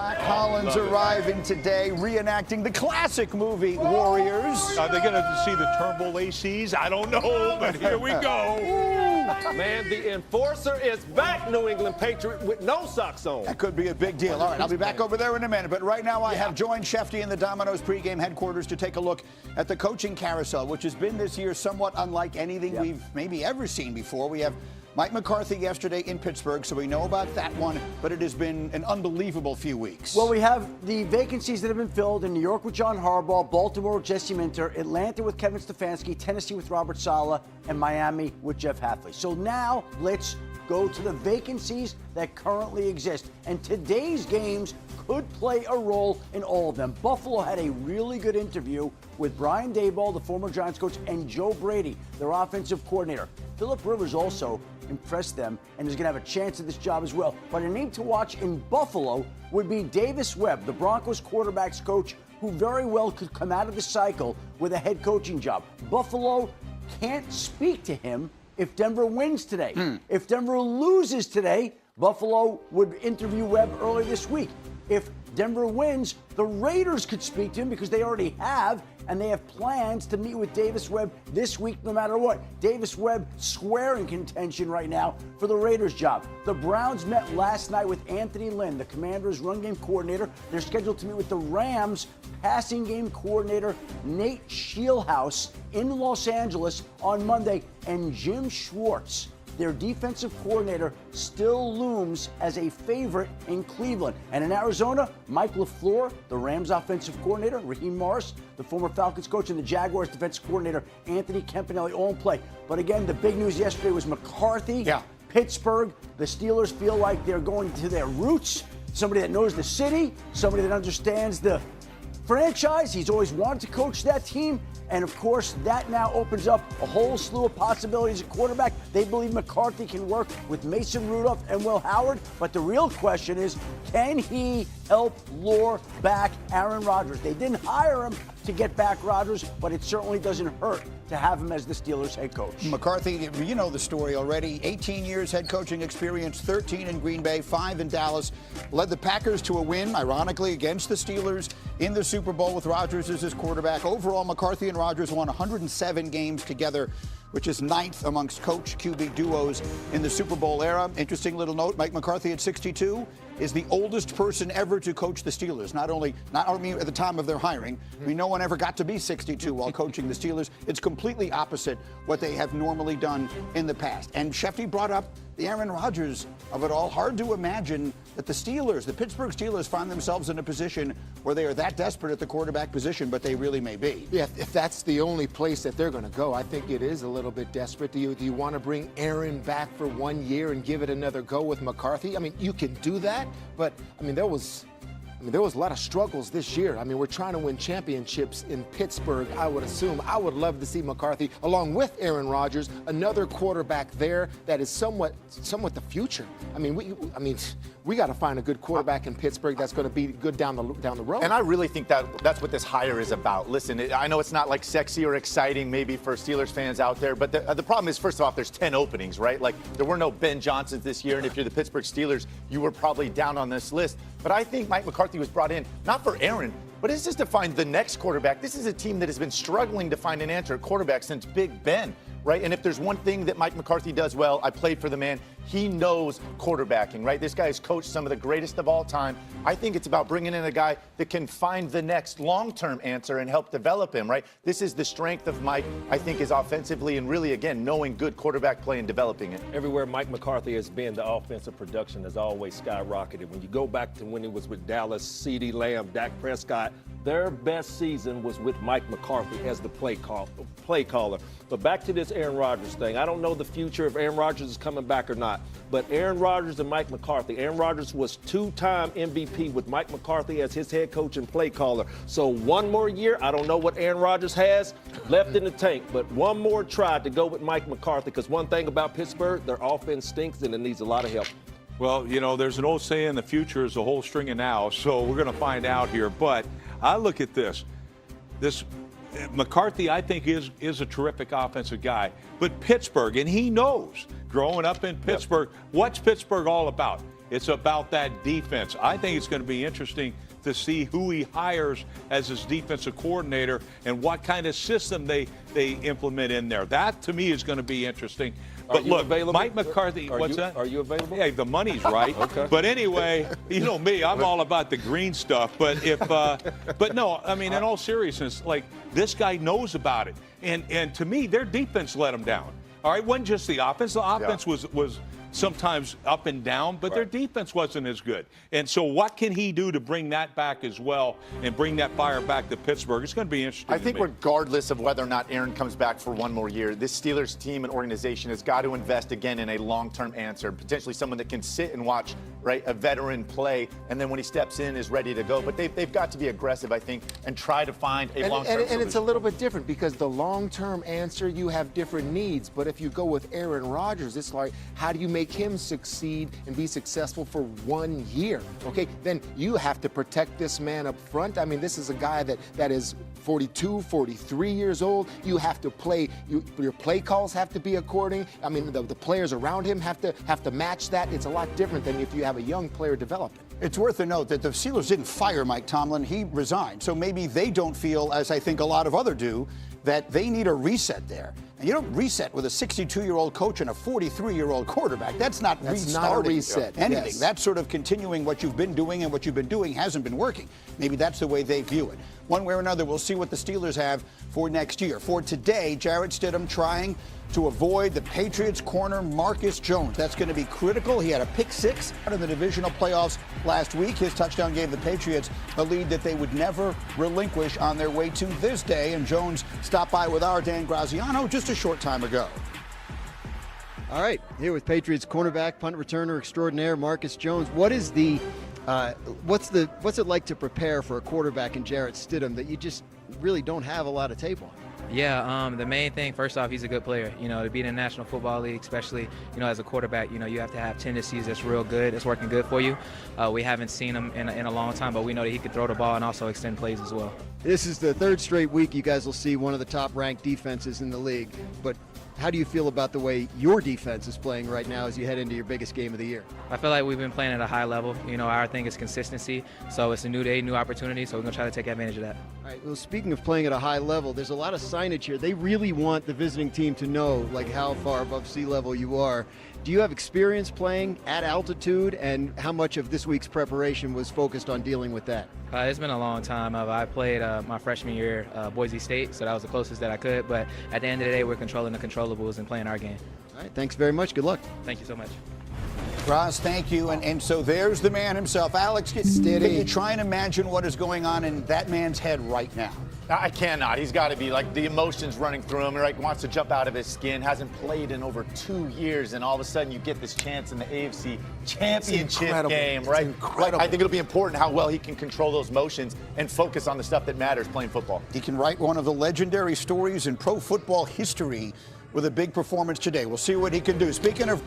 Zach Collins arriving today, reenacting the classic movie Warriors. Are they going to see the Turnbull ACs? I don't know, but here we go. Man, the enforcer is back, New England Patriot, with no socks on. That could be a big deal. All right, I'll be back over there in a minute. But right now I have joined Shefty in the Domino's pregame headquarters to take a look at the coaching carousel, which has been this year somewhat unlike anything we've maybe ever seen before. We have Mike McCarthy yesterday in Pittsburgh, so we know about that one, but it has been an unbelievable few weeks. Well, we have the vacancies that have been filled in New York with John Harbaugh, Baltimore with Jesse Minter, Atlanta with Kevin Stefanski, Tennessee with Robert Saleh, and Miami with Jeff Hafley. So now let's go to the vacancies that currently exist. And today's games could play a role in all of them. Buffalo had a really good interview with Brian Daboll, the former Giants coach, and Joe Brady, their offensive coordinator. Philip Rivers also impressed them and is going to have a chance at this job as well. But a name to watch in Buffalo would be Davis Webb, the Broncos quarterbacks coach, who very well could come out of the cycle with a head coaching job. Buffalo can't speak to him if Denver wins today. If Denver loses today, Buffalo would interview Webb early this week. If Denver wins, the Raiders could speak to him because they already have, and they have plans to meet with Davis Webb this week no matter what. Davis Webb square in contention right now for the Raiders job. The Browns met last night with Anthony Lynn, the Commanders' run game coordinator. They're scheduled to meet with the Rams' passing game coordinator, Nate Scheelhaus, in Los Angeles on Monday, and Jim Schwartz, their defensive coordinator, still looms as a favorite in Cleveland. And in Arizona, Mike LaFleur, the Rams offensive coordinator, Raheem Morris, the former Falcons coach, and the Jaguars defensive coordinator, Anthony Campanelli, all in play. But again, the big news yesterday was McCarthy, Pittsburgh. The Steelers feel like they're going to their roots. Somebody that knows the city, somebody that understands the franchise. He's always wanted to coach that team. And, of course, that now opens up a whole slew of possibilities at quarterback. They believe McCarthy can work with Mason Rudolph and Will Howard. But the real question is, can he help lure back Aaron Rodgers? They didn't hire him to get back Rodgers, but it certainly doesn't hurt to have him as the Steelers head coach. McCarthy, you know the story already. 18 years head coaching experience, 13 in Green Bay, 5 in Dallas. Led the Packers to a win, ironically, against the Steelers in the Super Bowl with Rodgers as his quarterback. Overall, McCarthy and Rodgers won 107 games together, which is 9th amongst coach QB duos in the Super Bowl era. Interesting little note, Mike McCarthy at 62 is the oldest person ever to coach the Steelers. Not only at the time of their hiring. I mean, no one ever got to be 62 while coaching the Steelers. It's completely opposite what they have normally done in the past. And Shefty brought up the Aaron Rodgers of it all. Hard to imagine that the Pittsburgh Steelers, find themselves in a position where they are that desperate at the quarterback position, but they really may be. Yeah, if that's the only place that they're going to go, I think it is a little bit desperate. Do you want to bring Aaron back for 1 year and give it another go with McCarthy? I mean, you can do that, but I mean, there was a lot of struggles this year. I mean, we're trying to win championships in Pittsburgh, I would assume. I would love to see McCarthy, along with Aaron Rodgers, another quarterback there that is somewhat the future. I mean, we got to find a good quarterback in Pittsburgh that's going to be good down the road. And I really think that's what this hire is about. Listen, I know it's not like sexy or exciting maybe for Steelers fans out there, but the problem is, first off, there's 10 openings, right? Like, there were no Ben Johnsons this year, and if you're the Pittsburgh Steelers, you were probably down on this list. But I think Mike McCarthy was brought in not for Aaron, but it's just to find the next quarterback. This is a team that has been struggling to find an answer at quarterback since Big Ben, right? And if there's one thing that Mike McCarthy does well, I played for the man, he knows quarterbacking, right? This guy has coached some of the greatest of all time. I think it's about bringing in a guy that can find the next long-term answer and help develop him, right? This is the strength of Mike, I think, is offensively and really, again, knowing good quarterback play and developing it. Everywhere Mike McCarthy has been, the offensive production has always skyrocketed. When you go back to when he was with Dallas, CeeDee Lamb, Dak Prescott, their best season was with Mike McCarthy as the play caller. But back to this Aaron Rodgers thing. I don't know the future if Aaron Rodgers is coming back or not. But Aaron Rodgers and Mike McCarthy. Aaron Rodgers was 2-time MVP with Mike McCarthy as his head coach and play caller. So one more year, I don't know what Aaron Rodgers has left in the tank, but one more try to go with Mike McCarthy, because one thing about Pittsburgh, their offense stinks and it needs a lot of help. Well, you know, there's an old saying, the future is a whole string of now, so we're going to find out here. But I look at this. McCarthy, I think, is a terrific offensive guy. But Pittsburgh, and he knows, growing up in Pittsburgh, what's Pittsburgh all about? It's about that defense. I think it's going to be interesting to see who he hires as his defensive coordinator and what kind of system they implement in there. That, to me, is going to be interesting. But look, available? Mike McCarthy, what's that? Are you available? Yeah, the money's right. Okay. But anyway, you know me, I'm all about the green stuff. But but no, I mean, in all seriousness, like, this guy knows about it. And to me, their defense let him down. All right, it wasn't just the offense. The offense was sometimes up and down, but their defense wasn't as good. And so what can he do to bring that back as well and bring that fire back to Pittsburgh? It's going to be interesting. I think regardless of whether or not Aaron comes back for one more year, this Steelers team and organization has got to invest again in a long-term answer, potentially someone that can sit and watch, right, a veteran play, and then when he steps in is ready to go. But they've got to be aggressive, I think, and try to find a long-term solution. And it's a little bit different because the long-term answer, you have different needs. But if you go with Aaron Rodgers, it's like, how do you make him succeed and be successful for 1 year? Okay, then you have to protect this man up front. I mean, this is a guy that is 42, 43 years old. You have to play, your play calls have to be according. I mean, the players around him have to match that. It's a lot different than if you have a young player developing. It's worth a note that the Steelers didn't fire Mike Tomlin. He resigned. So maybe they don't feel, as I think a lot of others do, that they need a reset there. And you don't reset with a 62-year-old coach and a 43-year-old quarterback. That's not restarting a reset. anything. Yes. That's sort of continuing what you've been doing, and what you've been doing hasn't been working. Maybe that's the way they view it. One way or another, we'll see what the Steelers have for next year. For today, Jarrett Stidham trying to avoid the Patriots corner Marcus Jones. That's going to be critical. He had a pick six in the divisional playoffs last week. His touchdown gave the Patriots a lead that they would never relinquish on their way to this day. And Jones stopped by with our Dan Graziano just a short time ago. All right, here with Patriots cornerback, punt returner extraordinaire Marcus Jones. What is what's it like to prepare for a quarterback in Jarrett Stidham that you just really don't have a lot of tape on? Yeah, the main thing, first off, he's a good player. You know, to be in the National Football League, especially, you know, as a quarterback, you know, you have to have tendencies that's real good, that's working good for you. We haven't seen him in a long time, but we know that he could throw the ball and also extend plays as well. This is the third straight week you guys will see one of the top-ranked defenses in the league. But how do you feel about the way your defense is playing right now as you head into your biggest game of the year? I feel like we've been playing at a high level. You know, our thing is consistency. So it's a new day, new opportunity. So we're going to try to take advantage of that. All right. Well, speaking of playing at a high level, there's a lot of signage here. They really want the visiting team to know, like, how far above sea level you are. Do you have experience playing at altitude, and how much of this week's preparation was focused on dealing with that? It's been a long time. I played my freshman year Boise State, so that was the closest that I could. But at the end of the day, we're controlling the controllables and playing our game. All right. Thanks very much. Good luck. Thank you so much. Ross, thank you. And so there's the man himself. Alex, can you try and imagine what is going on in that man's head right now? I cannot. He's got to be, like, the emotions running through him. Like, wants to jump out of his skin. Hasn't played in over 2 years, and all of a sudden you get this chance in the AFC Championship game, right? Incredible. I think it'll be important how well he can control those emotions and focus on the stuff that matters, playing football. He can write one of the legendary stories in pro football history with a big performance today. We'll see what he can do. Speaking of